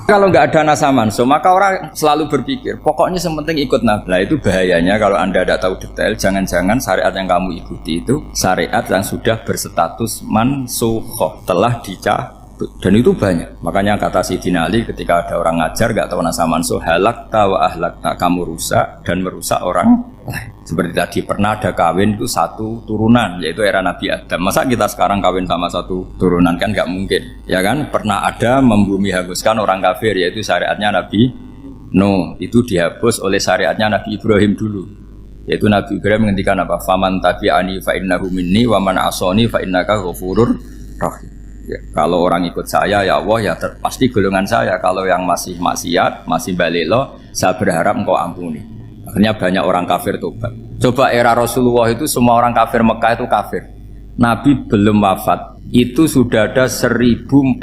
Kalau nggak ada nasa manso, maka orang selalu berpikir, pokoknya yang penting ikut nabla. Itu bahayanya kalau Anda tidak tahu detail. Jangan-jangan syariat yang kamu ikuti itu syariat yang sudah berstatus mansukhoh, telah dicabut. Dan itu banyak. Makanya kata Sayyidina Ali ketika ada orang ngajar nggak tahu nasa manso, halakta wa ahlakta, kamu rusak dan merusak orang lain. Seperti tadi pernah ada kawin itu satu turunan, yaitu era Nabi Adam. Masa kita sekarang kawin sama satu turunan, kan nggak mungkin, ya kan? Pernah ada membumi hanguskan orang kafir, yaitu syariatnya Nabi Nuh. Itu dihapus oleh syariatnya Nabi Ibrahim dulu, yaitu Nabi Ibrahim menghentikan apa? Faman tabi'ani fa innahu minni wa man asoni fa innaka ghafurur rahim. Ya, kalau orang ikut saya, ya Allah, ya pasti golongan saya. Kalau yang masih maksiat, masih balelo, saya berharap engkau ampuni. Akhirnya banyak orang kafir tobat. Coba era Rasulullah itu semua orang kafir Mekah itu kafir. Nabi belum wafat, itu sudah ada 114.000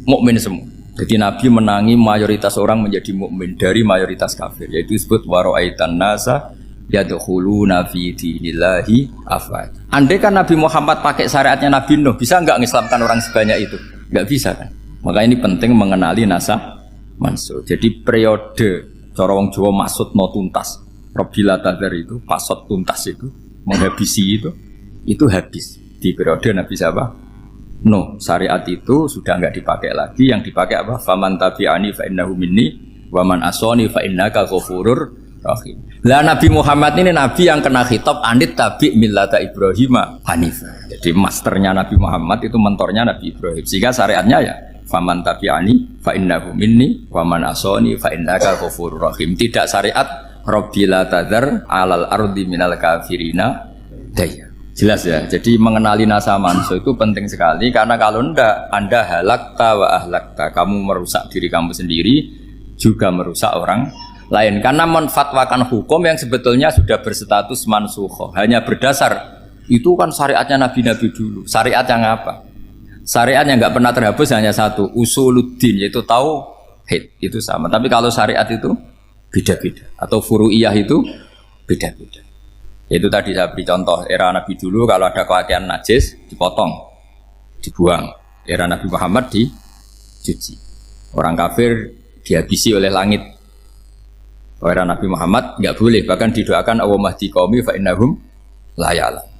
mukmin semua. Jadi Nabi menangi mayoritas orang menjadi mukmin dari mayoritas kafir. Yaitu disebut wara'aitan nasa yadkhuluna fi dinillahi afwaj. Andai kan Nabi Muhammad pakai syariatnya Nabi Nuh, bisa enggak mengislamkan orang sebanyak itu? Enggak bisa kan? Maka ini penting mengenali nasa mansuh. Jadi periode cara wong Jawa maksud no tuntas. Robila tadar itu pasot tuntas itu menghabisi itu habis di periode Nabi siapa? No, syariat itu sudah enggak dipakai lagi. Yang dipakai apa? Faman tabi'ani fa innahu minni wa man asoni fa innaka ghafurur rahim. Lah Nabi Muhammad ini nabi yang kena khitab anit tabi' millata Ibrahim hanifah. Jadi masternya Nabi Muhammad itu mentornya Nabi Ibrahim. Sehingga syariatnya ya faman tabi'ani fa innahu minni wa man asoni fa innaka ghafurur rahim. Tidak syariat rabbila tadhar alal ardi minal kafirina daya. Jelas ya. Jadi mengenali nasa manso itu penting sekali, karena kalau enggak Anda halakta wa ahlakta, kamu merusak diri kamu sendiri juga merusak orang lain, karena menfatwakan hukum yang sebetulnya sudah berstatus mansukhoh hanya berdasar itu kan syariatnya nabi-nabi dulu. Syariat yang apa? Syariat yang nggak pernah terhapus hanya satu, usuluddin, yaitu tauhid, itu sama. Tapi kalau syariat itu beda-beda, atau furu'iyah itu beda-beda. Itu tadi saya beri contoh, era Nabi dulu kalau ada pakaian najis dipotong, dibuang. Era Nabi Muhammad dicuci. Orang kafir dihabisi oleh langit. Era Nabi Muhammad nggak boleh, bahkan didoakan Allahumma hdi qaumi fa innahum la ya'lamun.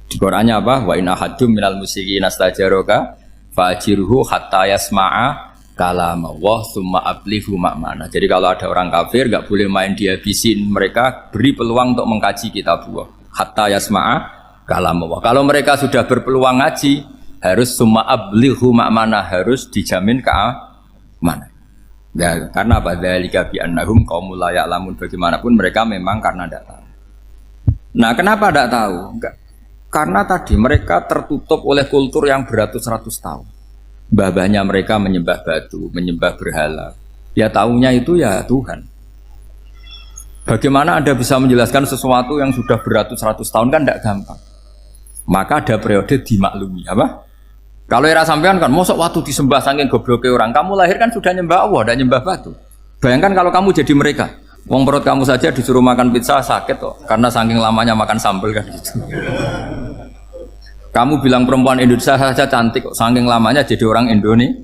Di Qur'annya apa? Wa inna haddum minal musyrikin astajaraka fa'ajirhu hatta yasma'a kalamullah summa ablighu ma'mana. Jadi kalau ada orang kafir enggak boleh main dihabisin, mereka beri peluang untuk mengkaji kitabullah hatta yasma'a kalamullah. Kalau mereka sudah berpeluang ngaji, harus summa ablighu ma'mana, harus dijamin keamanan. Ya, karena apa? Dzalika bi annahum qaumul la ya'lamun. Bagaimanapun mereka memang karena tidak tahu. Nah, kenapa tidak tahu? Enggak. Karena tadi mereka tertutup oleh kultur yang beratus-ratus tahun. Mbah-mbahnya mereka menyembah batu, menyembah berhala. Ya tahunya itu ya Tuhan. Bagaimana Anda bisa menjelaskan sesuatu yang sudah beratus-ratus tahun, kan tidak gampang. Maka ada periode dimaklumi. Apa? Kalau era sampean kan, mosok waktu disembah saking gobloknya orang. Kamu lahir kan sudah nyembah Allah, tidak nyembah batu. Bayangkan kalau kamu jadi mereka. Wong perut kamu saja disuruh makan pizza sakit kok, karena saking lamanya makan sambal kan gitu. Kamu bilang perempuan Indonesia saja cantik kok, saking lamanya jadi orang Indonesia.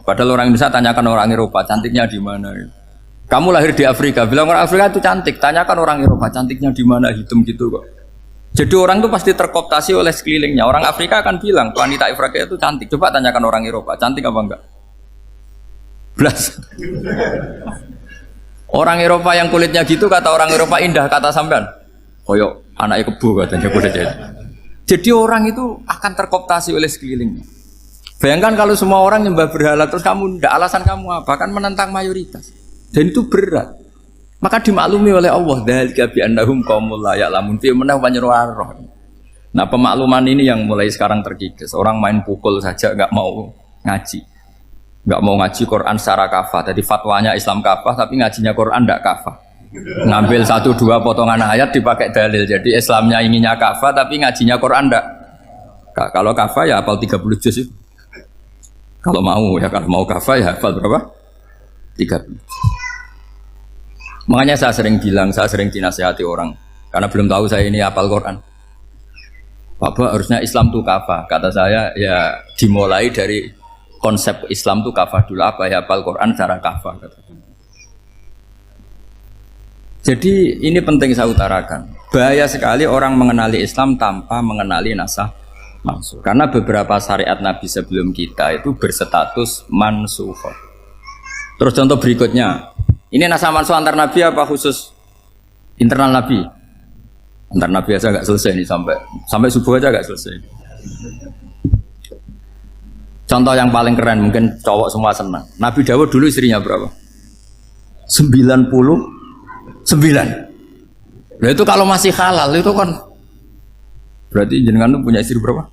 Padahal orang Indonesia tanyakan orang Eropa cantiknya di mana. Kamu lahir di Afrika, bilang orang Afrika itu cantik, tanyakan orang Eropa cantiknya di mana, hitam gitu kok. Jadi orang itu pasti terkooptasi oleh sekelilingnya. Orang Afrika akan bilang wanita Afrika itu cantik. Coba tanyakan orang Eropa cantik apa enggak? Belas. Orang Eropa yang kulitnya gitu kata orang Eropa indah, kata sampean koyok anaknya kebo katanya boleh jadi. Jadi orang itu akan terkooptasi oleh sekelilingnya. Bayangkan kalau semua orang nyembah berhala terus kamu ndak, alasan kamu apa? Kan menentang mayoritas. Dan itu berat. Maka dimaklumi oleh Allah, dzalika bi annahum qaumul la ya'lamun fi manah panyeruarah. Nah, pemakluman ini yang mulai sekarang terkikis. Orang main pukul saja enggak mau ngaji. Enggak mau ngaji Quran secara kafah. Jadi fatwanya Islam kafah tapi ngajinya Quran enggak kafah. Ngambil 1-2 potongan ayat dipakai dalil. Jadi Islamnya inginnya kafah tapi ngajinya Quran enggak. Kalau kafah ya hafal 30 juz itu. Kalau mau ya, kalau mau kafah ya hafal berapa? 30. Makanya saya sering bilang, saya sering dinasihati orang karena belum tahu saya ini hafal Quran. Bapak harusnya Islam itu kafah. Kata saya ya dimulai dari konsep Islam itu kafah dulu apa ya hafal Quran secara kafah. Jadi ini penting saya utarakan. Bahaya sekali orang mengenali Islam tanpa mengenali nasah mansuh. Karena beberapa syariat Nabi sebelum kita itu berstatus mansuh. Terus contoh berikutnya, ini nasah mansuh antar Nabi apa khusus internal Nabi? Antar Nabi aja agak selesai nih sampai subuh aja agak selesai. Contoh yang paling keren mungkin cowok semua senang. Nabi Dawud dulu istrinya berapa? 99. Nah itu kalau masih halal itu kan berarti jenengan tuh punya istri berapa?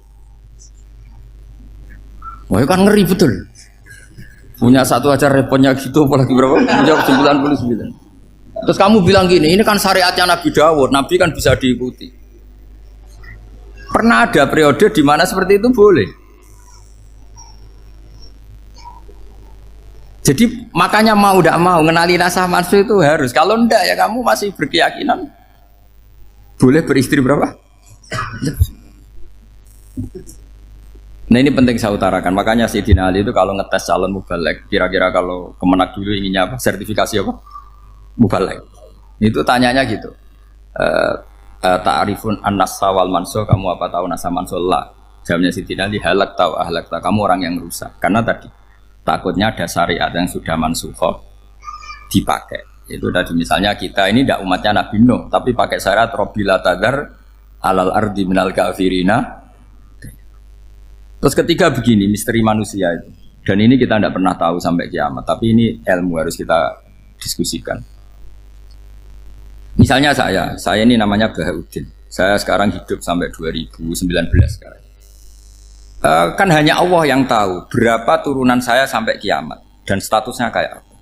Wah itu kan ngeri betul. Punya satu aja repotnya gitu apalagi berapa? Punya 99. Terus kamu bilang gini, ini kan syariatnya Nabi Dawud, Nabi kan bisa diikuti. Pernah ada periode di mana seperti itu boleh. Jadi makanya mau tidak mau mengenali nasah mansuh itu harus. Kalau ndak ya kamu masih berkeyakinan boleh beristri berapa? Nah ini penting saya utarakan. Makanya Sayyidina Ali itu kalau ngetes calon mubalek, kira-kira kalau Kemenak dulu inginnya apa? Sertifikasi apa? Mubalek. Itu tanyanya gitu. Ta'rifun an-nasa wal mansuh, kamu apa tahu nasah mansuh? La. Jawabnya Sayyidina Ali, halak tahu ahlak tahu. Kamu orang yang rusak. Karena tadi takutnya ada syariat yang sudah mansuhoh dipakai. Itu tadi misalnya kita ini tidak umatnya Nabi Nuh, tapi pakai syariat Robbila tadar alal ardi minal kafirina. Terus ketiga begini, misteri manusia itu. Dan ini kita tidak pernah tahu sampai kiamat, tapi ini ilmu harus kita diskusikan. Misalnya saya ini namanya Bahaudin. Saya sekarang hidup sampai 2019 sekarang. Kan hanya Allah yang tahu berapa turunan saya sampai kiamat dan statusnya kayak apa.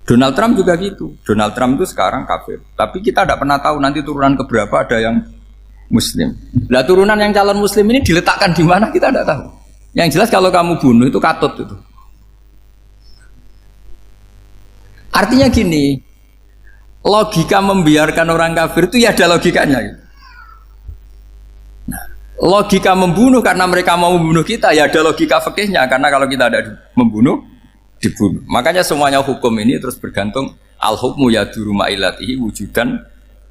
Donald Trump juga gitu. Donald Trump itu sekarang kafir, tapi kita tidak pernah tahu nanti turunan keberapa ada yang Muslim. Lah turunan yang calon Muslim ini diletakkan di mana kita tidak tahu. Yang jelas kalau kamu bunuh itu katut itu. Artinya gini, logika membiarkan orang kafir itu ya ada logikanya. Gitu. Logika membunuh karena mereka mau membunuh kita ya ada logika fikihnya karena kalau kita ada membunuh dibunuh. Makanya semuanya hukum ini terus bergantung al hukmu yaduru ma'ilatihi wujudan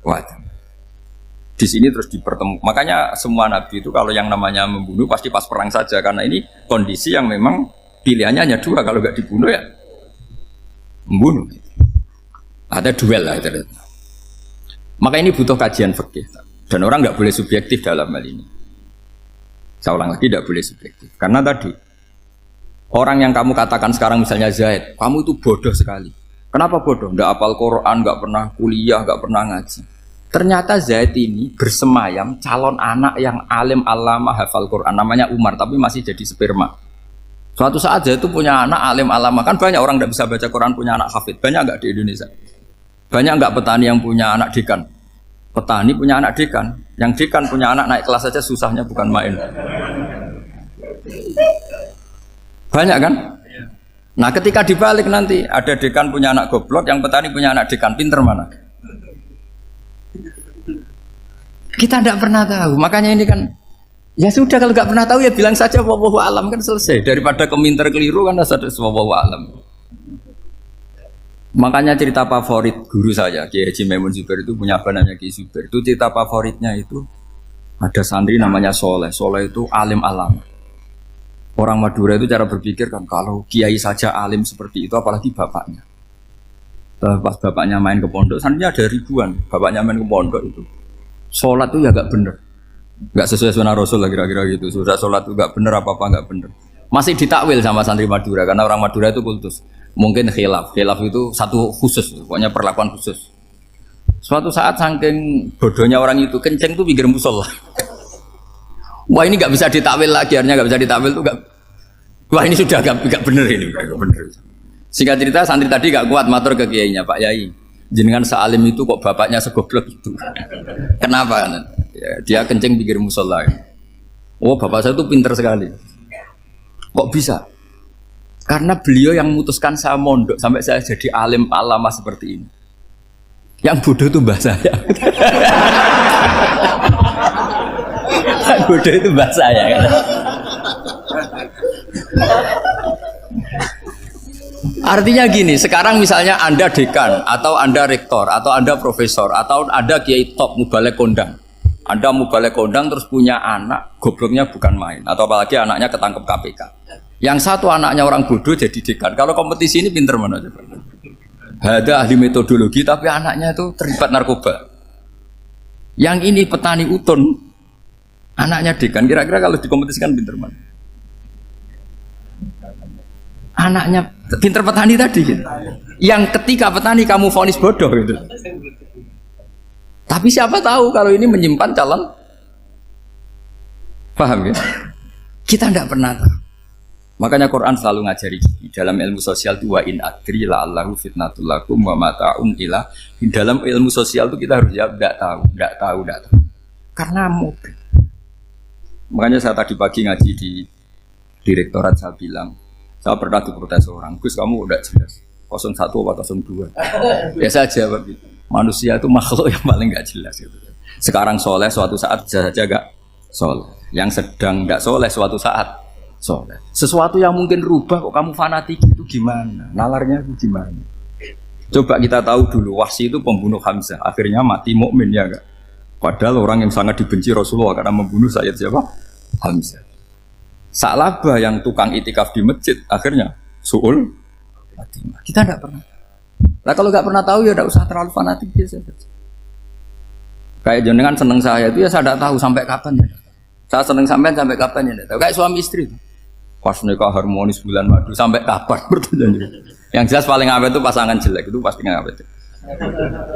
wajib. Di sini terus dipertemukan. Makanya semua nabi itu kalau yang namanya membunuh pasti pas perang saja karena ini kondisi yang memang pilihannya hanya dua, kalau nggak dibunuh ya membunuh. Ada duel lah itu. Maka ini butuh kajian fikih dan orang nggak boleh subjektif dalam hal ini. Saya ulang lagi, tidak boleh subjektif. Karena tadi, orang yang kamu katakan sekarang misalnya Zaid, kamu itu bodoh sekali. Kenapa bodoh? Nggak hafal Quran, nggak pernah kuliah, nggak pernah ngaji. Ternyata Zaid ini bersemayam calon anak yang alim alama hafal Quran. Namanya Umar, tapi masih jadi sperma. Suatu saat Zaid itu punya anak alim alama. Kan banyak orang nggak bisa baca Quran punya anak hafid. Banyak nggak di Indonesia? Banyak nggak petani yang punya anak dekan? Petani punya anak dekan, yang dekan punya anak naik kelas saja susahnya bukan main. Banyak kan? Nah ketika dibalik nanti ada dekan punya anak goblok, yang petani punya anak dekan, pinter mana? Kita tidak pernah tahu, makanya ini kan ya sudah kalau nggak pernah tahu ya bilang saja wallahu alam kan selesai, daripada keminter keliru kan ada wallahu alam. Makanya cerita favorit guru saya Kiai Haji Maimun Zubair itu punya apa namanya Kiai Zubair. Itu cerita favoritnya itu ada santri namanya Soleh. Soleh itu alim alam. Orang Madura itu cara berpikir kan kalau kiai saja alim seperti itu apalagi bapaknya. Pas bapaknya main ke pondok, santrinya ada ribuan. Bapaknya main ke pondok itu sholat itu ya gak bener, gak sesuai sunnah Rasul lah kira-kira gitu. Sudah sholat itu gak bener apa-apa gak bener. Masih ditakwil sama santri Madura karena orang Madura itu kultus. Mungkin khilaf itu satu khusus, pokoknya perlakuan khusus. Suatu saat saking bodohnya orang itu kenceng tuh pinggir musola. Wah ini nggak bisa ditakwil lagi, akhirnya nggak bisa ditakwil tuh nggak. Wah ini sudah nggak bener ini, nggak bener. Singkat cerita santri tadi nggak kuat matur ke kiainya, Pak Yai, jenengan sealim itu kok bapaknya segoblok itu. Kenapa? Ya, dia kenceng pinggir musola. Oh bapak saya tuh pinter sekali. Kok bisa? Karena beliau yang memutuskan saya mondok sampai saya jadi alim alama seperti ini. Yang bodoh itu mbah saya. Yang bodoh itu mbah saya. Artinya gini, sekarang misalnya Anda dekan, atau Anda rektor, atau Anda profesor, atau Anda kiai top mubalek kondang. Anda mubalek kondang terus punya anak, gobloknya bukan main. Atau apalagi anaknya ketangkep KPK. Yang satu anaknya orang bodoh jadi dekan. Kalau kompetisi ini pinter mana coba? Ada ahli metodologi tapi anaknya itu terlibat narkoba. Yang ini petani utun, anaknya dekan. Kira-kira kalau dikompetisikan pinter mana? Anaknya pinter petani tadi gitu. Yang ketika petani kamu vonis bodoh gitu. Tapi siapa tahu kalau ini menyimpan calon. Paham ya? Kita tidak pernah tahu. Makanya Quran selalu ngajari dalam ilmu sosial itu wa in adri la'allahu fitnatul lakum wa mata'un ila. Di dalam ilmu sosial itu kita harus jawab tidak tahu. Karena mungkin. Makanya saya tadi pagi ngaji di direktorat saya bilang, saya pernah diprotes orang, Gus kamu udah jelas 01 atau 02. Ya saya jawab gitu. Manusia itu makhluk yang paling gak jelas gitu. Sekarang soleh suatu saat bisa saja gak soleh. Yang sedang gak soleh suatu saat soleh. Sesuatu yang mungkin rubah kok kamu fanatik itu gimana? Nalarnya itu gimana? Coba kita tahu dulu Wahsy itu pembunuh Hamzah, akhirnya mati mukmin ya enggak? Padahal orang yang sangat dibenci Rasulullah karena membunuh Sayyid siapa? Hamzah. Sa'labah yang tukang itikaf di masjid akhirnya su'ul Fatimah. Kita tidak pernah. Nah kalau nggak pernah tahu ya tidak usah terlalu fanatik biasa saja. Kayak jenengan seneng saya itu ya saya tidak tahu sampai kapan ya. Saya seneng sampai kapan ya tidak tahu. Kayak suami istri itu. Pas nikah harmonis bulan madu sampai kapan bertanya. Yang jelas paling awet itu pasangan jelek itu pasti nggak awet.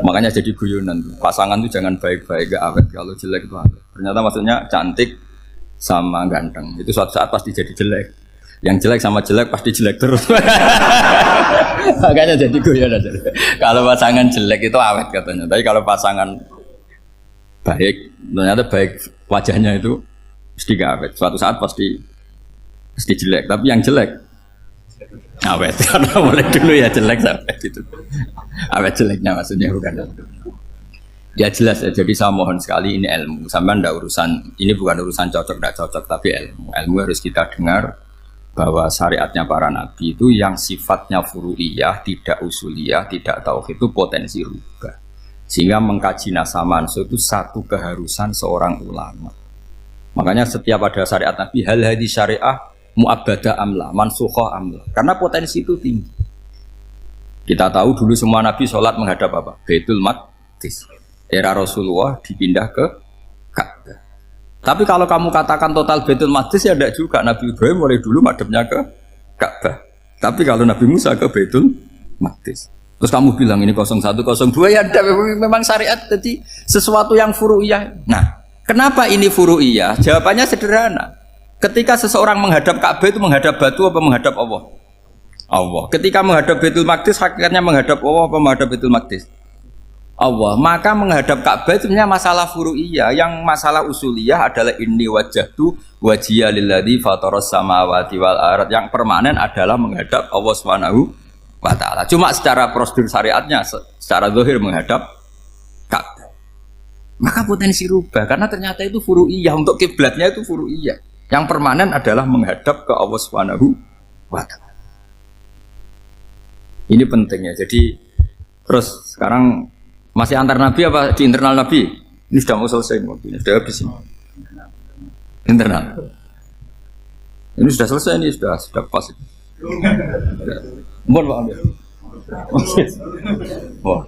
Makanya jadi guyonan tuh. Pasangan itu jangan baik-baik gak awet, kalau jelek itu awet. Ternyata maksudnya cantik sama ganteng itu suatu saat pasti jadi jelek. Yang jelek sama jelek pasti jelek terus. Makanya jadi guyonan. Kalau pasangan jelek itu awet katanya. Tapi kalau pasangan baik, ternyata baik wajahnya itu mesti gak awet. Suatu saat pasti jelek. Tapi yang jelek awet. Karena mulai dulu ya jelek sampai itu. Awet jeleknya maksudnya bukan. Ya jelas ya, jadi saya mohon sekali ini ilmu. Sampai ndak urusan, ini bukan urusan cocok tidak cocok, tapi ilmu. Ilmu harus kita dengar bahwa syariatnya para nabi itu yang sifatnya furu'iyah, tidak usuliyah, tidak tauhid itu potensi rubah. Sehingga mengkaji nasab mansukh itu satu keharusan seorang ulama. Makanya setiap ada syariat nabi, hal hadis syariah mu'abbadah amla, mansukhah amla. Karena potensi itu tinggi. Kita tahu dulu semua nabi sholat menghadap apa? Baitul Maqdis. Era Rasulullah dipindah ke Ka'bah. Tapi kalau kamu katakan total Baitul Maqdis ya tidak juga. Nabi Ibrahim mulai dulu madhabnya ke Ka'bah. Tapi kalau Nabi Musa ke Baitul Maqdis. Terus kamu bilang ini 01, 02 ya ada, memang syariat jadi sesuatu yang furu'iyah. Nah, kenapa ini furu'iyah? Jawabannya sederhana. Ketika seseorang menghadap Ka'bah itu menghadap batu apa menghadap Allah? Allah. Ketika menghadap Baitul Maqdis hakikatnya menghadap Allah apa menghadap Baitul Maqdis? Allah. Maka menghadap Ka'bah itu sebenarnya masalah furu'iyah. Yang masalah usuliyah adalah inni wajjahtu wajhiya lilladzi fataras samawati wal ardh. Yang permanen adalah menghadap Allah Subhanahu wa ta'ala. Cuma secara prosedur syariatnya secara zahir menghadap Ka'bah. Maka potensi rubah karena ternyata itu furu'iyah. Untuk kiblatnya itu furu'iyah. Yang permanen adalah menghadap ke Allah Subhanahu wa ta'ala. Ini pentingnya. Jadi terus sekarang masih antar nabi apa di internal nabi? Ini sudah mau selesai waktunya, sudah habis ini. Internal. Ini sudah selesai, ini sudah pas. Mohon Pak Amir. Wah.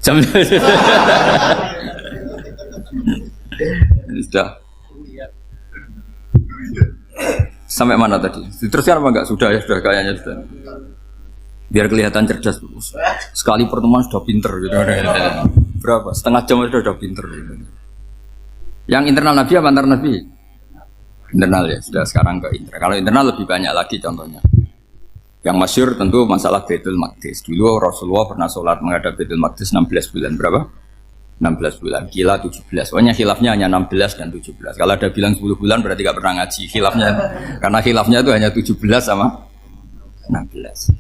Jam ini sudah. Sampai mana tadi? Diteruskan apa enggak? Sudah ya, sudah kayaknya sudah. Biar kelihatan cerdas. Sekali pertemuan sudah pinter gitu. Berapa? Setengah jam sudah pinter gitu. Yang internal nabi apa antar nabi? Internal ya, sudah sekarang ke internal. Kalau internal lebih banyak lagi contohnya. Yang masyhur tentu masalah Baitul Maqdis. Dulu Rasulullah pernah sholat menghadap Baitul Maqdis 16 bulan. Berapa? 16 bulan, kila 17. Pokoknya khilafnya hanya 16 dan 17. Kalau ada bilang 10 bulan berarti gak pernah ngaji khilafnya. Karena khilafnya itu hanya 17 sama 16.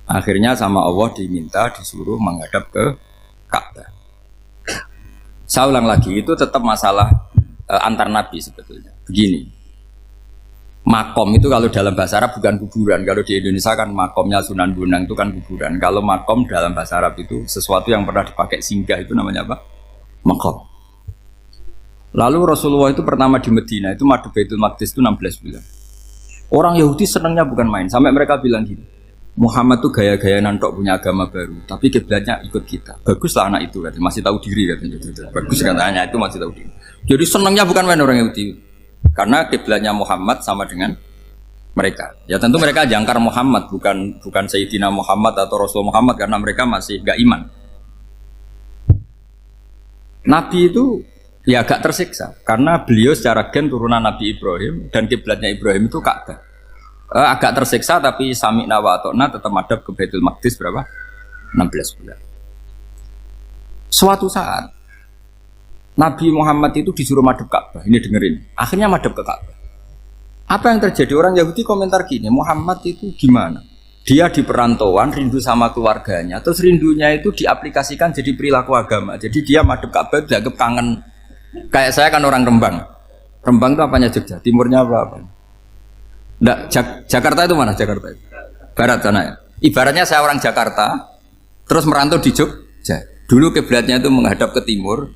Akhirnya sama Allah diminta disuruh menghadap ke Ka'bah. Saya ulang lagi, itu tetap masalah antar nabi sebetulnya. Begini, makom itu kalau dalam bahasa Arab bukan kuburan. Kalau di Indonesia kan makomnya Sunan Bonang itu kan kuburan. Kalau makom dalam bahasa Arab itu sesuatu yang pernah dipakai singgah, itu namanya apa? Makom. Lalu Rasulullah itu pertama di Medina itu madhep Baitul Maqdis itu 16 bulan. Orang Yahudi senangnya bukan main, sampai mereka bilang gini, Muhammad tuh gaya-gaya nantok punya agama baru, tapi kiblatnya ikut kita. Baguslah anak itu, katanya. Masih tahu diri katanya. Bagus katanya itu masih tahu diri. Jadi senangnya bukan main orang Yahudi, karena kiblatnya Muhammad sama dengan mereka. Ya tentu mereka jangkar Muhammad, bukan Sayyidina Muhammad atau Rasul Muhammad, karena mereka masih gak iman. Nabi itu ya agak tersiksa, karena beliau secara gen turunan Nabi Ibrahim dan kiblatnya Ibrahim itu Ka'bah. Agak tersiksa tapi sami'na wa ata'na tetap madhab ke Baitul Maqdis berapa? 16 bulan. Suatu saat Nabi Muhammad itu disuruh madhab Ka'bah. Ini dengerin. Akhirnya madhab ke Ka'bah. Apa yang terjadi? Orang Yahudi komentar gini, Muhammad itu gimana? Dia di perantauan rindu sama keluarganya, terus rindunya itu diaplikasikan jadi perilaku agama. Jadi dia madhab Ka'bah dianggap kangen. Kayak saya kan orang Rembang. Rembang itu apanya Jogja? Timurnya apa? Nggak, Jakarta itu mana Jakarta itu? Barat sana ya. Ibaratnya saya orang Jakarta, terus merantau di Jogja. Dulu kiblatnya itu menghadap ke timur,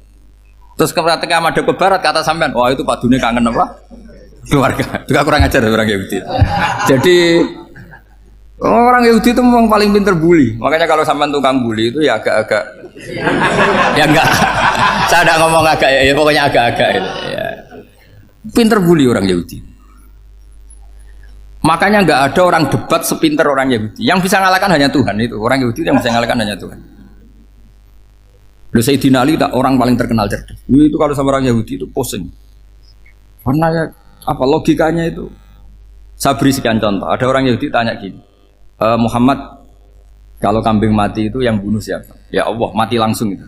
terus ketika madhab ke barat kata sampean, wah itu padune kangen apa? Keluarga. Juga kurang ajar orang Yahudi. Jadi orang Yahudi itu memang paling pinter bully. Makanya kalau sampean tukang bully itu ya agak-agak, ya enggak. Saya tidak ngomong agak ya, pokoknya agak-agak. Ya. Pinter bully orang Yahudi. Makanya nggak ada orang debat sepinter orang Yahudi. Yang bisa ngalahkan hanya Tuhan itu. Orang Yahudi yang bisa ngalahkan hanya Tuhan. Lalu Sayyidina Ali orang paling terkenal cerdas. Itu kalau sama orang Yahudi itu pusing. Karena ya apa logikanya itu? Saya beri sekian contoh. Ada orang Yahudi tanya gini, Muhammad, kalau kambing mati itu yang bunuh siapa? Ya Allah, mati langsung itu.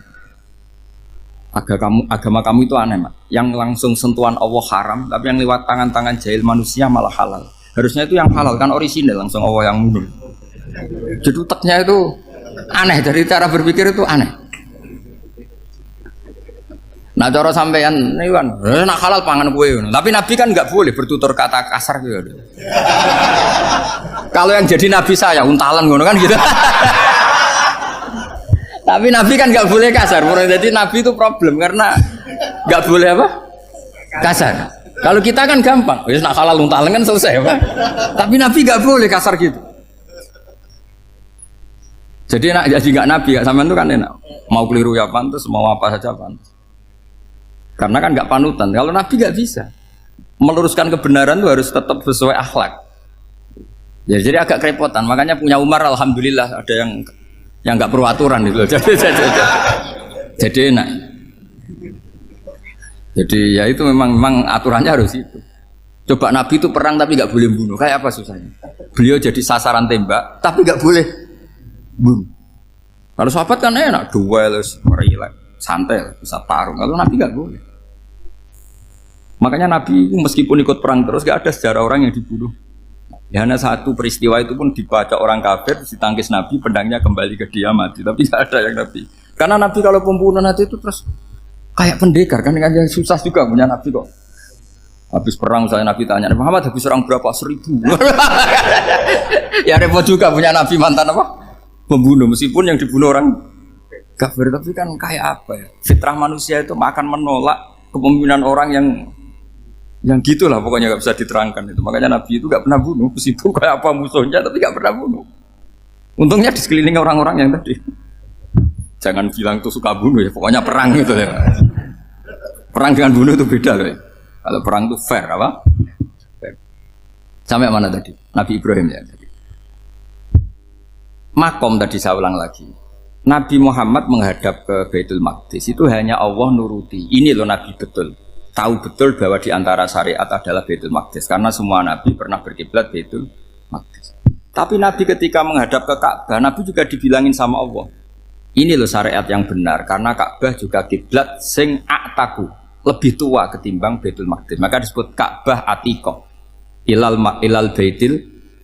Agama kamu itu aneh, Mak. Yang langsung sentuhan Allah haram, tapi yang lewat tangan-tangan jahil manusia malah halal. Harusnya itu yang halal kan orisinal langsung Allah yang mundur. Jadi utaknya itu aneh, dari cara berpikir itu aneh. Nah cara sampean ini kan, nak halal pangan kue. Tapi Nabi kan nggak boleh bertutur kata kasar gitu. Kalau yang jadi Nabi saya untalan ngono kan gitu. Tapi Nabi kan nggak boleh kasar. Jadi Nabi itu problem karena nggak boleh apa? Kasar. Kalau kita kan gampang, wis nak halal untalan kan selesai, Pak. Tapi Nabi nggak boleh kasar gitu. Jadi nak jadi nggak Nabi, nggak sampean itu kan enak. Mau keliru ya pantas, mau apa saja pantas. Karena kan nggak panutan. Kalau Nabi nggak bisa. Meluruskan kebenaran itu harus tetap sesuai akhlak. Ya, jadi agak kerepotan. Makanya punya Umar, alhamdulillah ada yang nggak perlu aturan gitu. Jadi enak. Jadi ya itu memang aturannya harus itu. Coba Nabi itu perang tapi nggak boleh bunuh. Kayak apa susahnya? Beliau jadi sasaran tembak tapi nggak boleh bunuh. Kalau sahabat kan enak, duel, relax, santai, bisa tarung. Kalau Nabi nggak boleh. Makanya Nabi meskipun ikut perang terus nggak ada sejarah orang yang dibunuh. Ya hanya satu peristiwa itu pun dibaca orang kafir, ditangkis Nabi, pedangnya kembali ke dia mati. Tapi nggak ada yang Nabi. Karena Nabi kalau pembunuh nanti itu terus kayak pendekar kan susah juga punya Nabi kok. Habis perang saya Nabi tanya, Muhammad habis perang berapa? 1000. Ya repot juga punya Nabi mantan apa? Pembunuh, meskipun yang dibunuh orang kafir, tapi kan kayak apa ya? Fitrah manusia itu akan menolak kepemimpinan orang yang gitulah pokoknya nggak bisa diterangkan itu. Makanya Nabi itu nggak pernah bunuh, meskipun kayak apa musuhnya tapi nggak pernah bunuh. Untungnya di sekeliling orang-orang yang tadi. Jangan bilang tuh suka bunuh ya, pokoknya perang gitu ya. Perang dengan bunuh itu beda loh ya. Kalau perang itu fair apa? Fair. Sampai mana tadi? Nabi Ibrahim ya tadi. Makom tadi saya ulang lagi. Nabi Muhammad menghadap ke Baitul Maqdis itu hanya Allah nuruti. Ini loh Nabi betul. Tahu betul bahwa di antara syariat adalah Baitul Maqdis karena semua Nabi pernah berkiblat Baitul Maqdis. Tapi Nabi ketika menghadap ke Ka'bah, Nabi juga dibilangin sama Allah. Ini loh syariat yang benar karena Ka'bah juga kiblat sing aktaku lebih tua ketimbang Baitul Maqdis. Maka disebut Ka'bah Atiqah. Ilal Baitil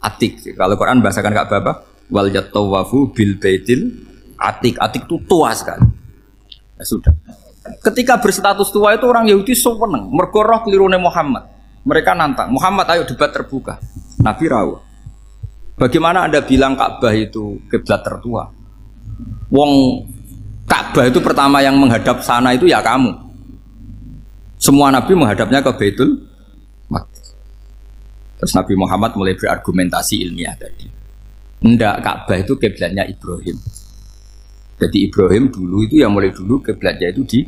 Atiq. Kalau Quran bahasakan Ka'bah apa? Wal yatawafu bil Baitil Atiq. Atiq itu tua sekali. Ya sudah. Ketika berstatus tua itu orang Yahudi seneng, mergo roh kelirune Muhammad. Mereka nantang, Muhammad ayo debat terbuka. Nabi rawuh. Bagaimana Anda bilang Ka'bah itu kiblat tertua? Wong Ka'bah itu pertama yang menghadap sana itu ya kamu. Semua Nabi menghadapnya ke Baitul Maqdis. Terus Nabi Muhammad mulai berargumentasi ilmiah tadi. Enggak, Ka'bah itu kiblatnya Ibrahim. Jadi Ibrahim dulu itu yang mulai dulu kiblatnya itu di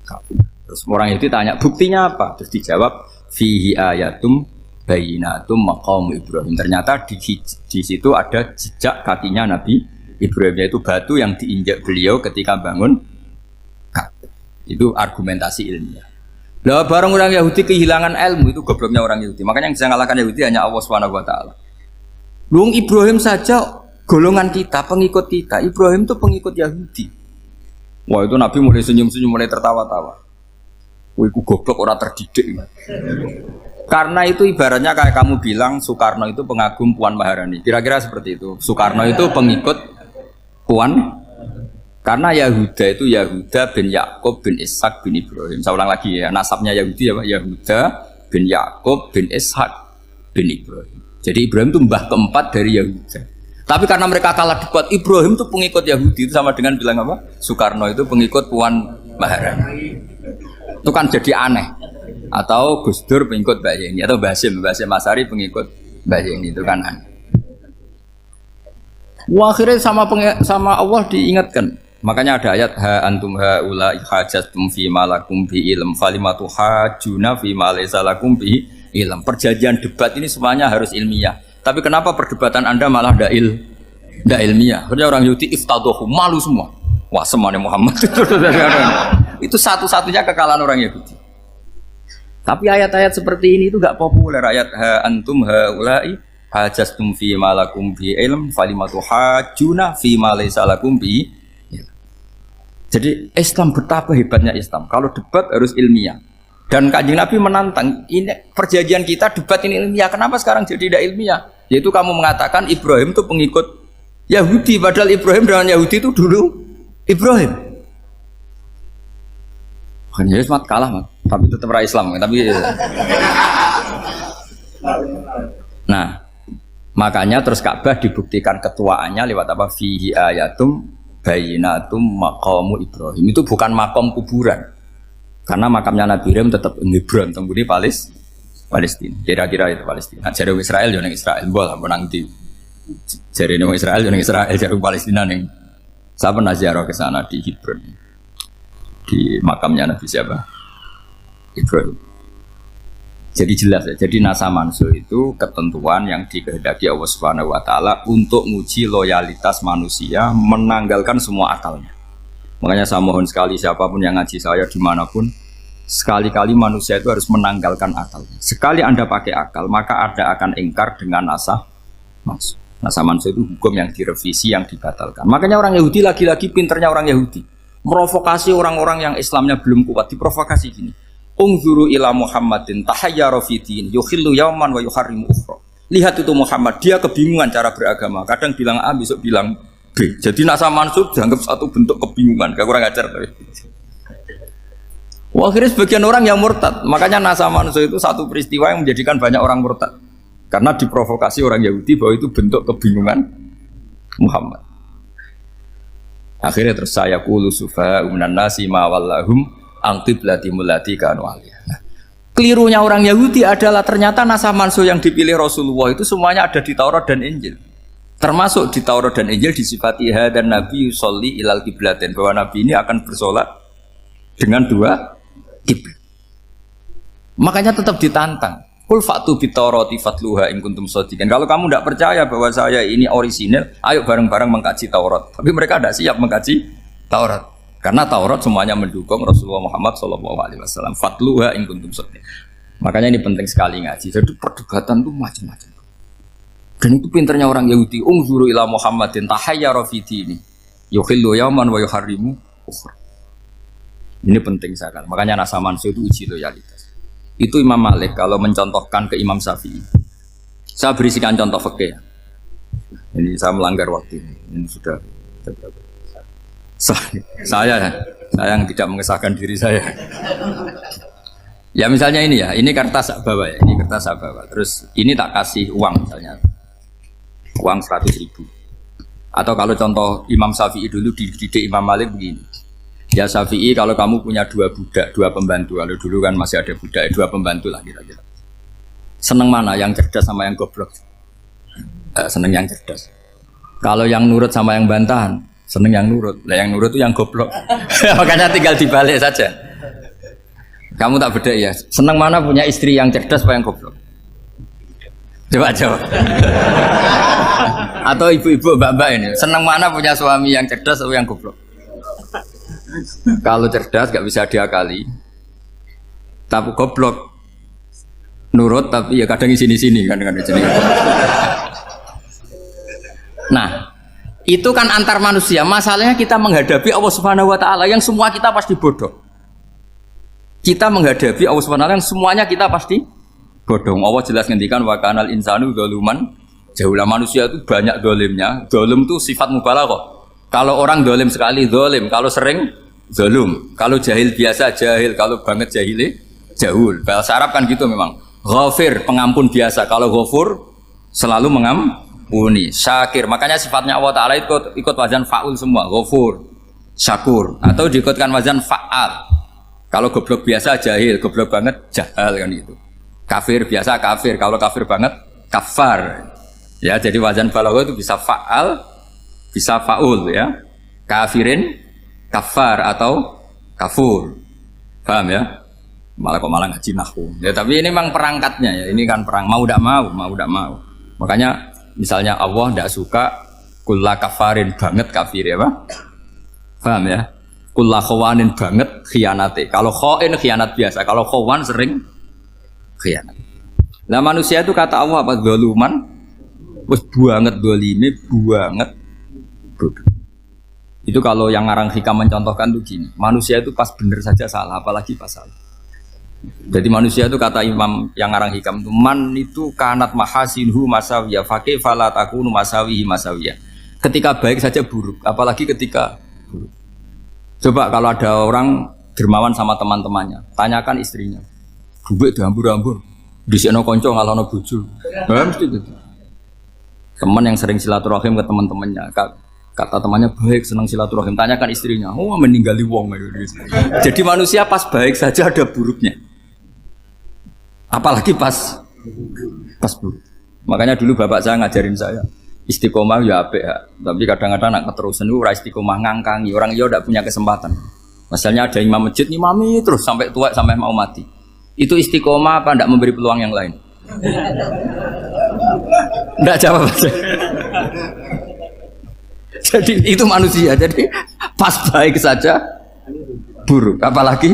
Ka'bah. Terus orang itu tanya buktinya apa? Terus dijawab fihi ayatum bayinatum maqam Ibrahim. Ternyata di situ ada jejak kakinya Nabi Ibrahim, yaitu batu yang diinjak beliau ketika bangun Ka'bah. Itu argumentasi ilmiah. Lah barang orang Yahudi kehilangan ilmu, itu gobloknya orang Yahudi. Makanya yang bisa mengalahkan Yahudi hanya Allah Subhanahu wa taala. Luang Ibrahim saja golongan kita, pengikut kita. Ibrahim itu pengikut Yahudi. Wah, itu Nabi mulai senyum-senyum, mulai tertawa-tawa. Wah, itu goblok, orang terdidik. Karena itu ibaratnya kayak kamu bilang Soekarno itu pengagum Puan Maharani. Kira-kira seperti itu. Soekarno itu pengikut Puan. Karena Yahuda itu Yahuda bin Yakub bin Ishak bin Ibrahim. Saya ulang lagi ya, nasabnya Yahudi ya, Yahuda bin Yakub bin Ishak bin Ibrahim. Jadi Ibrahim itu mbah keempat dari Yahuda. Tapi karena mereka kalah debat, Ibrahim itu pengikut Yahudi, itu sama dengan bilang apa? Soekarno itu pengikut Puan Maharani. Itu kan jadi aneh. Atau Gus Dur pengikut Mbak Yeni, atau Basim Asari pengikut Mbak Yeni, itu kan aneh. Wah, akhirnya sama Allah diingatkan. Makanya ada ayat ha antum haula hajjatum fi malakum bi ilm falimatu hajuna fi ma laysa lakum bi ilm. Perjanjian debat ini semuanya harus ilmiah. Tapi kenapa perdebatan Anda malah ndak ilmiah? Karena orang Yahudi iftadohu, malu semua. Wah, semuanya Muhammad itu satu-satunya kekalahan orang Yahudi. Tapi ayat-ayat seperti ini itu enggak populer. Ayat ha antum haula'i hajastum fi malakum bi ilm falimatu hajuna fi ma laysa lakum bi. Jadi Islam, betapa hebatnya Islam. Kalau debat harus ilmiah. Dan Kanjeng Nabi menantang, ini perjanjian kita debat ini ilmiah. Kenapa sekarang jadi tidak ilmiah? Yaitu kamu mengatakan Ibrahim itu pengikut Yahudi, padahal Ibrahim dengan Yahudi itu dulu Ibrahim. Bukan Yesus mat kalah mat, tapi tetap ra Islam. Tapi nah, makanya terus Ka'bah dibuktikan ketuaannya lewat apa? Fihi ayatum bayinatum maqamu Ibrahim. Itu bukan makom kuburan. Karena makamnya Nabi Ibrahim tetap Hebron, tembuti Palestina. Kira-kira itu Palestina. Jare Israel yo ning Israel, mbah menang di. Jare ning Israel yo ning Israel, jare Palestina ning. Saya pernah ziarah ke sana di Hebron. Di makamnya Nabi siapa? Ibrahim. Jadi jelas ya. Jadi nasa mansu itu ketentuan yang dikehendaki Allah Subhanahu wa taala untuk menguji loyalitas manusia, menanggalkan semua akalnya. Makanya saya mohon sekali siapapun yang ngaji saya dimanapun, sekali-kali manusia itu harus menanggalkan akalnya. Sekali Anda pakai akal, maka Anda akan ingkar dengan nasa mansu. Nasa mansu itu hukum yang direvisi, yang dibatalkan. Makanya orang Yahudi lagi-lagi pinternya orang Yahudi. Merovokasi orang-orang yang Islamnya belum kuat, diprovokasi gini. Ungzuru ila Muhammadin tahayyara fi din yukhillu yawman wa yuharrimu ukhra. Lihat itu Muhammad, dia kebingungan cara beragama. Kadang bilang A, besok bilang B. Jadi nasa mansur dianggap satu bentuk kebingungan. Gak kurang ajar. Wah, akhirnya sebagian orang yang murtad. Makanya nasa mansur itu satu peristiwa yang menjadikan banyak orang murtad. Karena diprovokasi orang Yahudi bahwa itu bentuk kebingungan Muhammad. Akhirnya terus saya qulu sufaha'u minan nasi ma wallahum an qiblatimul lati kanu 'alaiha. Kelirunya orang Yahudi adalah ternyata nasa mansuh yang dipilih Rasulullah itu semuanya ada di Taurat dan Injil. Termasuk di Taurat dan Injil disifati dan Nabi yusolli ilal qiblatin, bahwa Nabi ini akan bersolat dengan dua kiblat. Makanya tetap ditantang. Qul fa'tu bitaurati fatluha in kuntum shadiqin. Kalau kamu tidak percaya bahwa saya ini orisinil, ayo bareng-bareng mengkaji Taurat. Tapi mereka tidak siap mengkaji Taurat. Karena Taurat semuanya mendukung Rasulullah Muhammad SAW. Fatluha in kuntum shadiqin. Makanya ini penting sekali ngaji. Jadi perdebatan itu macam-macam. Dan itu pinternya orang Yahudi. Ungzuru ila Muhammadin tahayyara fi dini yukhillu yawman wa yuharrimu ukhra. Ini penting sekali. Makanya nasa mansu itu uji loyalitas. Itu Imam Malik kalau mencontohkan ke Imam Syafi'i. Saya berisikan contoh fikih. Ini saya melanggar waktu ini. Ini sudah berapa? Saya yang tidak mengesahkan diri saya. Ya misalnya ini ya, ini kertas saya bawa ya, ini kertas saya bawa. Terus ini tak kasih uang misalnya, uang 100.000. Atau kalau contoh Imam Syafi'i dulu dididik Imam Malik begini. Ya Syafi'i, kalau kamu punya 2 budak, 2 pembantu, kalau dulu kan masih ada budak, 2 pembantu lah kira-kira. Seneng mana, yang cerdas sama yang goblok? Seneng yang cerdas. Kalau yang nurut sama yang bantahan, seneng yang nurut. Lah yang nurut itu yang goblok. Makanya tinggal dibalik saja. Kamu tak beda ya. Seneng mana punya istri yang cerdas apa yang goblok? Coba jawab. Atau ibu-ibu, mbak-mbak ini, seneng mana punya suami yang cerdas atau yang goblok? Kalau cerdas gak bisa diakali. Tapi goblok nurut tapi ya kadang di sini kan di sini. Nah, itu kan antar manusia. Masalahnya kita menghadapi Allah Subhanahu wa taala yang semua kita pasti bodoh. Kita menghadapi Allah Subhanahu wa taala yang semuanya kita pasti bodoh. Allah jelas ngendikan wa kanal insanu dzaluman jahula. Manusia itu banyak dolimnya. Dolim itu sifat mubalaghah. Kalau orang dolim sekali dolim, kalau sering zalum, kalau jahil biasa jahil, kalau banget jahili jahul. Bahasa Arab kan gitu memang. Ghafir, pengampun biasa. Kalau ghafur selalu mengampuni. Syakir, makanya sifatnya Allah Ta'ala ikut wazan fa'ul semua. Ghafur, syakur. Atau diikutkan wazan fa'al. Kalau goblok biasa jahil, goblok banget jahal kan gitu. Kafir biasa kafir, kalau kafir banget kafar. Ya, jadi wazan balagha itu bisa fa'al, bisa fa'ul ya. Kafirin, kafar atau kafur. Paham ya? Malah ngaji nahwu. Ya tapi ini memang perangkatnya ya. Ini kan perang mau tidak mau. Makanya misalnya Allah tidak suka kulla kafarin banget kafir ya, Pak. Paham ya? Kulla khawanin banget khianate. Kalau khain khianat biasa, kalau khawan sering khianat. Nah manusia itu kata Allah apa? Zaluman wis banget dolime banget bodoh. Itu kalau yang ngarang hikam mencontohkan tuh gini, manusia itu pas bener saja salah, apalagi pas salah. Jadi manusia itu kata Imam yang ngarang hikam itu man itu kanat mahasinhu masawiyah faqih fala takunu masawihi masawiyah. Ketika baik saja buruk, apalagi ketika buruk. Coba kalau ada orang dermawan sama teman-temannya, tanyakan istrinya. Duit dihambur-hambur, disikno kanca ngalono bojo. Mesti gitu. Teman yang sering silaturahim ke teman-temannya, kata temannya baik, senang silaturahim, tanyakan istrinya. Oh, meninggali wong. Jadi manusia pas baik saja ada buruknya. Apalagi pas buruk. Makanya dulu bapak saya ngajarin saya istiqomah ya apik ya. Tapi kadang-kadang nak keterusan itu ora istiqomah ngangkangi. Orang dia tidak punya kesempatan. Misalnya ada imam masjid ngimami terus sampai tua sampai mau mati. Itu istiqomah apa tidak memberi peluang yang lain? Tidak jawab aja. Jadi itu manusia. Jadi pas baik saja buruk. Apalagi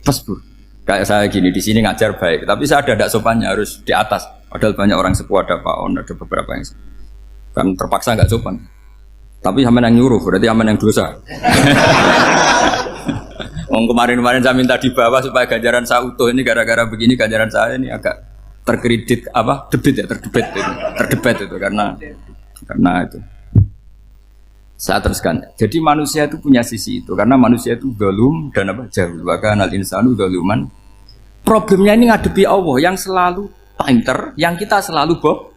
pas buruk. Kayak saya gini di sini ngajar baik, tapi saya ada tidak sopannya harus di atas. Padahal banyak orang sepuh ada Pak On, ada beberapa yang kan terpaksa nggak sopan. Tapi sama yang nyuruh, berarti sama yang dosa. Kemarin saya minta di bawah supaya ganjaran saya utuh ini gara-gara begini ganjaran saya ini agak terkredit apa terdebet itu karena itu. Saya teruskan. Jadi manusia itu punya sisi itu karena manusia itu dzalum dan apa jahil. Bahkan al insanu dzaluman. Problemnya ini ngadepi Allah yang selalu pinter, yang kita selalu bodoh.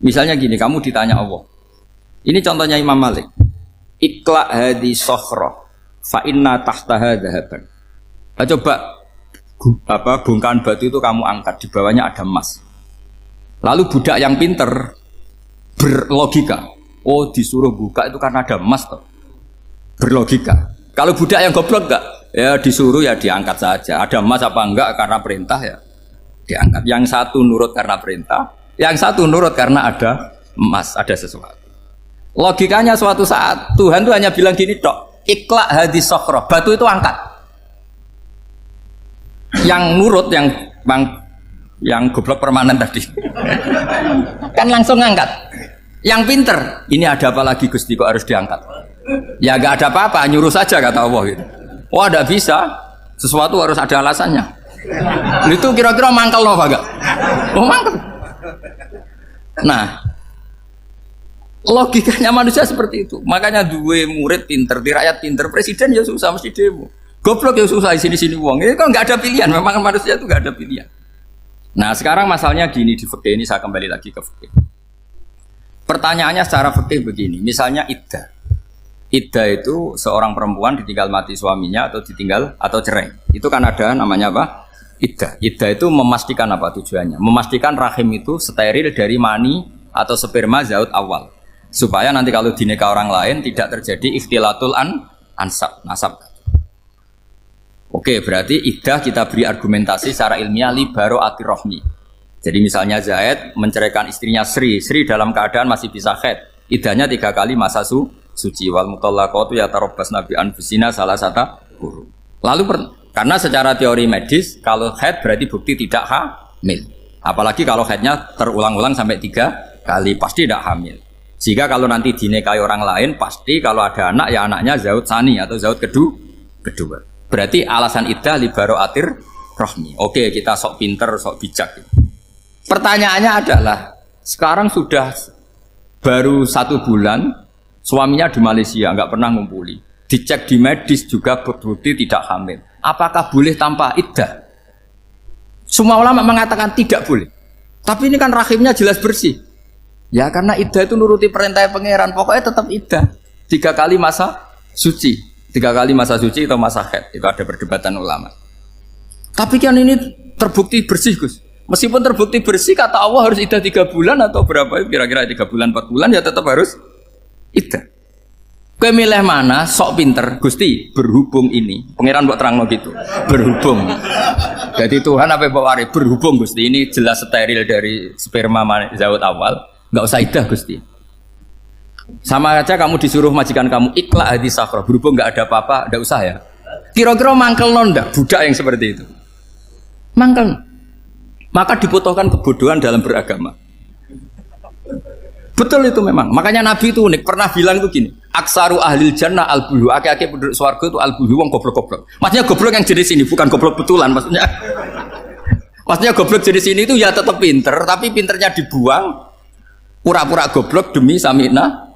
Misalnya gini, kamu ditanya Allah. Ini contohnya Imam Malik. Ikla hadi sokhroh fa inna tahtaha dhahaban. Coba bongkahan batu itu kamu angkat, di bawahnya ada emas. Lalu budak yang pinter berlogika, oh disuruh buka itu karena ada emas toh. Berlogika. Kalau budak yang goblok enggak, ya disuruh ya diangkat saja. Ada emas apa enggak karena perintah ya diangkat. Yang satu nurut karena perintah, yang satu nurut karena ada emas, ada sesuatu. Logikanya suatu saat Tuhan tuh hanya bilang gini tok, ikhla hadis sokhroh, batu itu angkat. Yang nurut yang goblok permanen tadi kan langsung ngangkat. Yang pinter, ini ada apa lagi Gusti kok harus diangkat? Ya gak ada apa-apa, nyuruh saja kata Allah gitu. Wah tidak bisa, sesuatu harus ada alasannya. Itu kira-kira mangkel loh enggak? Oh mangkel. Nah, Logikanya manusia seperti itu. Makanya dua murid pinter, di rakyat pinter, presiden ya susah mesti demo. Goblok ya susah di sini uang. Ini kan nggak ada pilihan. Memang manusia itu nggak ada pilihan. Nah sekarang masalahnya gini di fikih ini saya kembali lagi ke fikih. Pertanyaannya secara fikih begini. Misalnya iddah. Iddah itu seorang perempuan ditinggal mati suaminya atau ditinggal atau cerai. Itu kan ada namanya apa? Iddah. Iddah itu memastikan apa tujuannya? Memastikan rahim itu steril dari mani atau sperma zaut awal. Supaya nanti kalau dinikah orang lain tidak terjadi ikhtilatul nasab. Oke, berarti iddah kita beri argumentasi secara ilmiah li baro'atir rohmi. Jadi misalnya Zaid menceraikan istrinya Sri dalam keadaan masih bisa haid. Iddahnya 3 kali masa suci. Wal mutallaqatu yatarabbasna bi anfusina salah satu guru. Lalu karena secara teori medis kalau haid berarti bukti tidak hamil. Apalagi kalau haidnya terulang-ulang sampai 3 kali pasti tidak hamil. Jika kalau nanti dinikahi orang lain pasti kalau ada anak ya anaknya zaud sani atau zaud kedua. Berarti alasan iddah li baro'atir rohmi. Oke, kita sok pinter, sok bijak. Pertanyaannya adalah sekarang sudah baru 1 bulan suaminya di Malaysia nggak pernah ngumpuli. Dicek di medis juga berbukti tidak hamil. Apakah boleh tanpa iddah? Semua ulama mengatakan tidak boleh. Tapi ini kan rahimnya jelas bersih. Ya karena iddah itu nuruti perintah pangeran. Pokoknya tetap iddah. 3 kali masa suci. 3 kali masa suci atau masa haid. Itu ada perdebatan ulama. Tapi kan ini terbukti bersih Gus. Meskipun terbukti bersih kata Allah harus iddah 3 bulan atau berapa? Kira-kira 3 bulan 4 bulan ya tetap harus iddah. Kowe milih mana? Sok pinter Gusti berhubung ini. Pangeran mbok terangno gitu. Berhubung. Jadi Tuhan apa mbok wari berhubung Gusti ini jelas steril dari sperma zaut awal. Enggak usah iddah Gusti. Sama aja kamu disuruh majikan kamu ikhla hadis sakhra berhubung nggak ada apa-apa, nggak usah ya. Kira-kira mangkel nondak budak yang seperti itu. Mangkel. Maka dibutuhkan kebodohan dalam beragama. Betul itu memang. Makanya Nabi itu unik pernah bilang itu gini. Aksaru ahlil jannah al-bulu. Aki-aki penduduk swarga itu al-bulu wong goblok-goblok. Maksudnya goblok yang jenis ini bukan goblok betulan maksudnya. Maksudnya goblok jenis ini itu ya tetap pinter, tapi pinternya dibuang pura-pura goblok demi samina.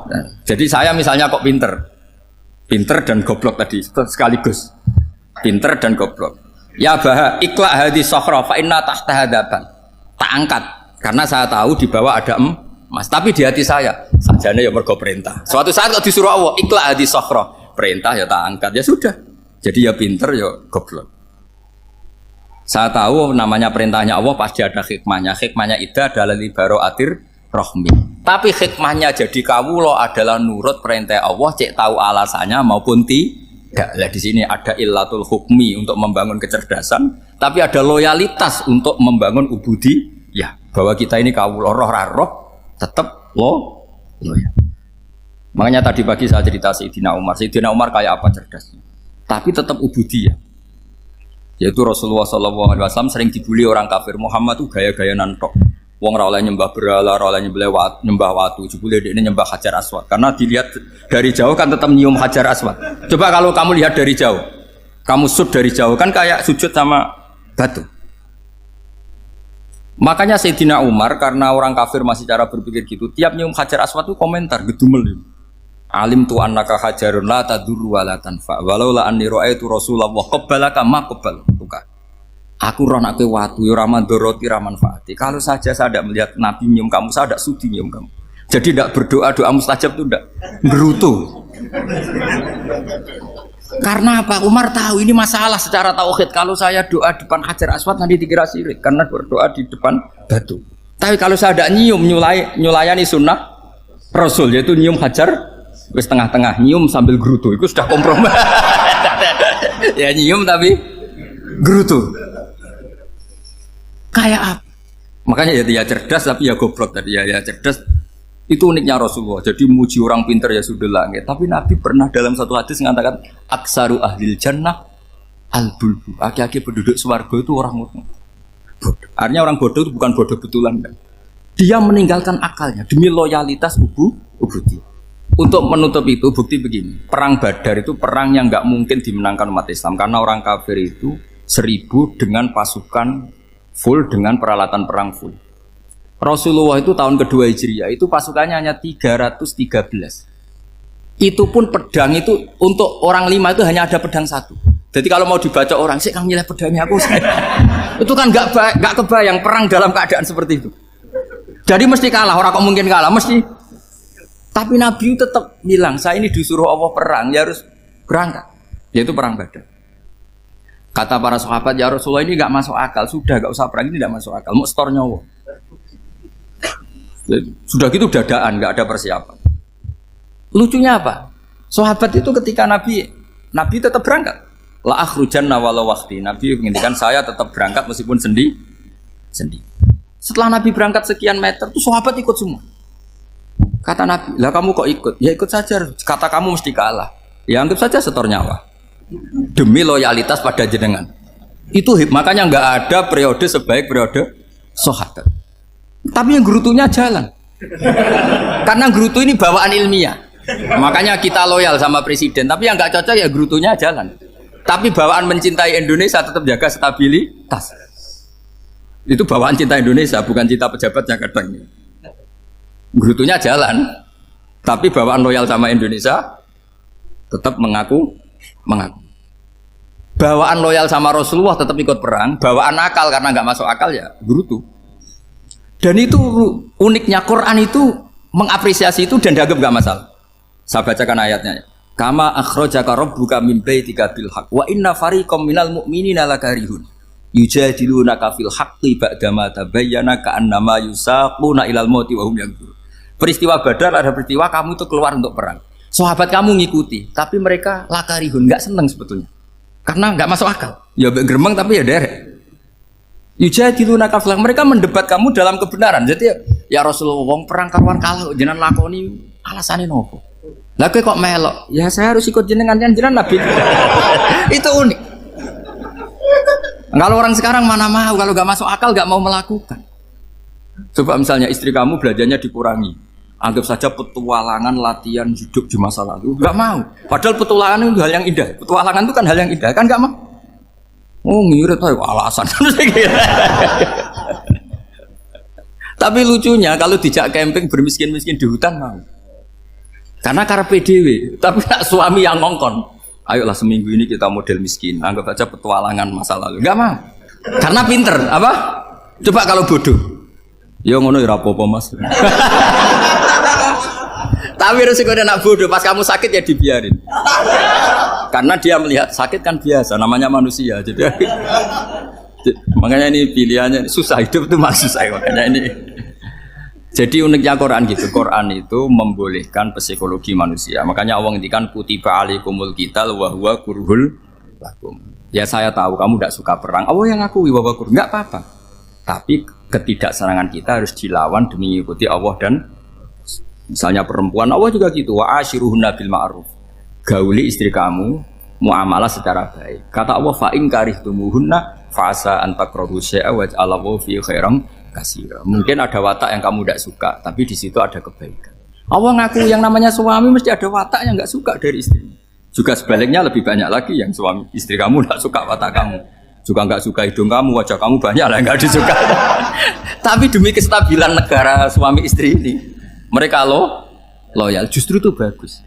Nah, jadi saya misalnya kok pinter dan goblok tadi sekaligus pinter dan goblok ya bah ikhla hadis sokhra fa inna tahta hadaban tak angkat karena saya tahu di bawah ada emas tapi di hati saya sajane ya mergo perintah suatu saat kok disuruh Allah ikhla hadis sokhra perintah ya tak angkat ya sudah jadi ya pinter ya goblok saya tahu namanya perintahnya Allah pasti ada hikmahnya itu adalah libaro'atir rohmi. Tapi hikmahnya jadi kawula adalah nurut perintah Allah, cek tahu alasannya maupun tidak. Lah di sini ada illatul hukmi untuk membangun kecerdasan, tapi ada loyalitas untuk membangun ubudi. Ya, bahwa kita ini kawula roh tetap loyal. Makanya tadi pagi saya cerita Sayyidina Umar. Sayyidina Umar kayak apa cerdasnya? Tapi tetap ubudi ya. Yaitu Rasulullah SAW sering dibully orang kafir. Muhammad tuh gaya-gaya nantok. Wong ora oleh nyembah berhala, ora oleh nyembah watu, jebule dekne nyembah Hajar Aswad. Karena dilihat dari jauh kan tetap nyium Hajar Aswad. Coba kalau kamu lihat dari jauh, kamu sujud dari jauh kan kayak sujud sama batu. Makanya Sayyidina Umar karena orang kafir masih cara berpikir gitu, tiap nyium Hajar Aswad itu komentar gedumel. Alim tu annaka hajarun la tadurru wa la tanfa. Walau la anni ra'aitu Rasulullah qabbalaka ma qabbaltuka. Aku roh nak watu, raman doroti, raman faati. Kalau saja saya tidak melihat Nabi nyium kamu, saya tidak sudi nyium kamu. Jadi tidak berdoa, doa mustajab itu tidak gerutu. Karena apa? Umar tahu ini masalah secara tauhid. Kalau saya doa depan Hajar Aswad nanti dikira syirik karena berdoa di depan batu. Tapi kalau saya tidak nyium, nyulayani sunnah Rasul, yaitu nyium Hajar, wis tengah-tengah nyium sambil gerutu, itu sudah kompromi. Ya nyium tapi gerutu. Kayak apa? Makanya ya cerdas tapi ya goblok tadi ya cerdas. Itu uniknya Rasulullah. Jadi muji orang pintar ya sudah lah. Tapi Nabi pernah dalam satu hadis mengatakan aksaru ahlil jannah al-bulbu. Aki-aki penduduk swarga itu orang bodoh. Artinya orang bodoh itu bukan bodoh betulan. Dia meninggalkan akalnya demi loyalitas ubudi. Untuk menutup itu bukti begini. Perang Badar itu perang yang nggak mungkin dimenangkan umat Islam karena orang kafir itu 1000 dengan pasukan full dengan peralatan perang full. Rasulullah itu tahun kedua Hijriah itu pasukannya hanya 313. Itu pun pedang itu untuk orang 5 itu hanya ada pedang 1. Jadi kalau mau dibaca orang sih, kamu nyileh pedangnya aku. Itu kan nggak kebayang perang dalam keadaan seperti itu. Jadi mesti kalah, orang kok mungkin kalah mesti. Tapi Nabi tetap bilang, saya ini disuruh Allah perang, ya harus berangkat. Yaitu perang Badar. Kata para sahabat, ya Rasulullah ini nggak masuk akal, sudah nggak usah perang, ini nggak masuk akal, mau setor nyawa. Sudah gitu dadaan, nggak ada persiapan. Lucunya apa? Sahabat itu ketika Nabi tetap berangkat. La akhrujanna walau waqti. Nabi menginginkan saya tetap berangkat meskipun sendi. Setelah Nabi berangkat sekian meter, tuh sahabat ikut semua. Kata Nabi, lah kamu kok ikut? Ya ikut saja. Kata kamu mesti kalah. Ya anggap saja setor nyawa. Demi loyalitas pada jenengan. Itu makanya nggak ada periode sebaik periode sahabat. Tapi yang gerutunya jalan. Karena gerutu ini bawaan ilmiah. Makanya kita loyal sama presiden. Tapi yang nggak cocok ya gerutunya jalan. Tapi bawaan mencintai Indonesia tetap jaga stabilitas. Itu bawaan cinta Indonesia, bukan cinta pejabatnya kadang. Gerutunya jalan. Tapi bawaan loyal sama Indonesia tetap mengaku. Bawaan loyal sama Rasulullah tetap ikut perang. Bawaan akal karena nggak masuk akal ya gerutu. Dan itu uniknya Quran itu mengapresiasi itu dan dianggap gak masalah. Saya bacakan ayatnya. Kama akhrajaka rabbuka min baitika bil haqq wa inna fariqam minal mu'minina lakarihun yujadilunaka fil haqqi ba'dama tabayyana ka'annama yusaquna ilal mauti wa hum yanzurun. Peristiwa Badar ada peristiwa kamu itu keluar untuk perang. Sahabat kamu ngikuti, tapi mereka lakarihun, enggak senang sebetulnya. Karena enggak masuk akal. Ya geremeng tapi ya derek. Yujadilunaka fil haqq, mereka mendebat kamu dalam kebenaran. Jadi ya Rasulullah wong perang karuan kalah jenengan lakoni alasane nopo? Lah kowe kok melok? Ya saya harus ikut jenengan Nabi. Itu unik. Kalau orang sekarang mana mau, kalau gak masuk akal gak mau melakukan. Coba misalnya istri kamu belajarnya dikurangi. Anggap saja petualangan latihan hidup di masa lalu. Gak mau. Padahal petualangan itu hal yang indah. Petualangan itu kan hal yang indah, kan gak mau. Oh ngirit aja alasan. Tapi lucunya kalau dijak camping bermiskin-miskin di hutan mau. Karena karepe dhewe, tapi nak suami yang ngongkon. Ayolah seminggu ini kita model miskin, anggap aja petualangan masa lalu. Enggak mau. Karena pinter, apa? Coba kalau bodoh. Ya ngono ya apa-apa Mas. Tapi resikonya nak bodoh, pas kamu sakit ya dibiarin. Karena dia melihat sakit kan biasa, namanya manusia. Jadi makanya ini pilihannya susah, hidup itu masih susah makanya ini. Jadi uniknya Quran gitu, Quran itu membolehkan psikologi manusia. Makanya Allah ngendikan kutiba alaikumul qital wa huwa kurhul lakum. Ya saya tahu kamu tidak suka perang. Allah yang ngakui wa huwa kurhul, enggak apa-apa. Tapi ketidaksenangan kita harus dilawan demi mengikuti Allah dan misalnya perempuan Allah juga gitu, wa ashiruhunna bil ma'ruf. Gauli istri kamu muamalah secara baik. Kata Allah fa in karihtumuhunna fa asa an takrahu syai'a wa ja'alallahu fi khairan katsira. Mungkin ada watak yang kamu tidak suka, tapi di situ ada kebaikan. Allah ngaku yang namanya suami mesti ada watak yang enggak suka dari istri. Juga sebaliknya lebih banyak lagi yang suami istri kamu enggak suka watak kamu. Juga enggak suka hidung kamu, wajah kamu banyak lah enggak disuka. Tapi demi kestabilan negara suami istri ini, mereka loyal, justru itu bagus.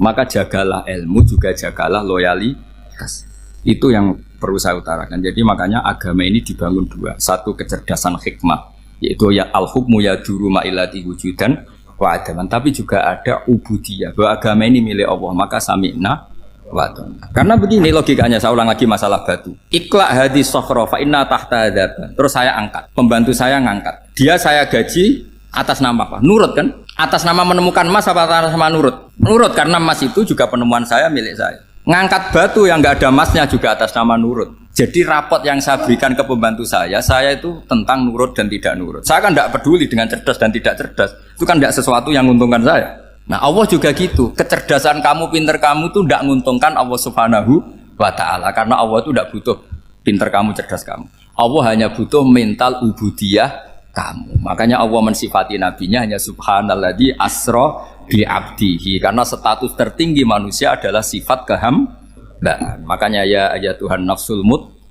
Maka jagalah ilmu, juga jagalah loyalitas. Itu yang perlu saya utarakan. Jadi makanya agama ini dibangun dua. Satu kecerdasan hikmah, yaitu ya al-hukmu ya duru ma'ilati wujudan wa adaman. Tapi juga ada ubudiyah, bahwa agama ini milik Allah. Maka sami'na wa ata'na. Karena begini logikanya, saya ulang lagi masalah batu. Ikla hadis sokhro fa inna tahta adaba. Terus saya angkat, pembantu saya ngangkat. Dia saya gaji atas nama apa? Nurut kan? Atas nama menemukan emas apa atas nama nurut? Nurut, karena emas itu juga penemuan saya, milik saya. Ngangkat batu yang nggak ada emasnya juga atas nama nurut. Jadi rapot yang saya berikan ke pembantu saya itu tentang nurut dan tidak nurut. Saya kan tidak peduli dengan cerdas dan tidak cerdas. Itu kan tidak sesuatu yang menguntungkan saya. Nah Allah juga gitu. Kecerdasan kamu, pinter kamu itu tidak menguntungkan Allah Subhanahu wa Ta'ala. Karena Allah itu tidak butuh pinter kamu, cerdas kamu. Allah hanya butuh mental ubudiyah kamu. Makanya Allah mensifati nabinya hanya subhanalladzi asra bi abdihi, karena status tertinggi manusia adalah sifat kehambaan. Makanya ya Tuhan nafsul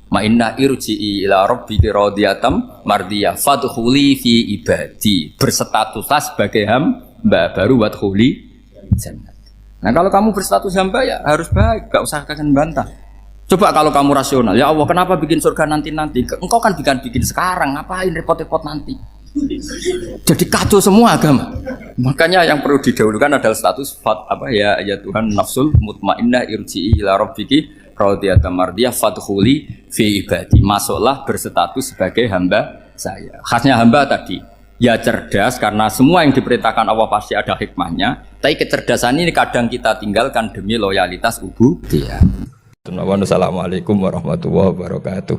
Ma inna irji'i ila rabbiki radiyatam mardiyah fadkhuli fi ibadi. Berstatuslah sebagai hamba baru wadkhuli jannah. Nah kalau kamu berstatus hamba ya harus baik, gak usah kalian bantah. Coba kalau kamu rasional, ya Allah kenapa bikin surga nanti-nanti? Engkau kan bikin sekarang, ngapain repot-repot nanti? Jadi kacau semua agama. Makanya yang perlu didahulukan adalah status ya Tuhan nafsul mutmainnah irji'i ila rabbiki radiyatan mardiyah fadkhuli fi ibadi. Masuklah berstatus sebagai hamba saya. Khasnya hamba tadi ya cerdas karena semua yang diperintahkan Allah pasti ada hikmahnya. Tapi kecerdasan ini kadang kita tinggalkan demi loyalitas ubudiyah. Assalamualaikum warahmatullahi wabarakatuh.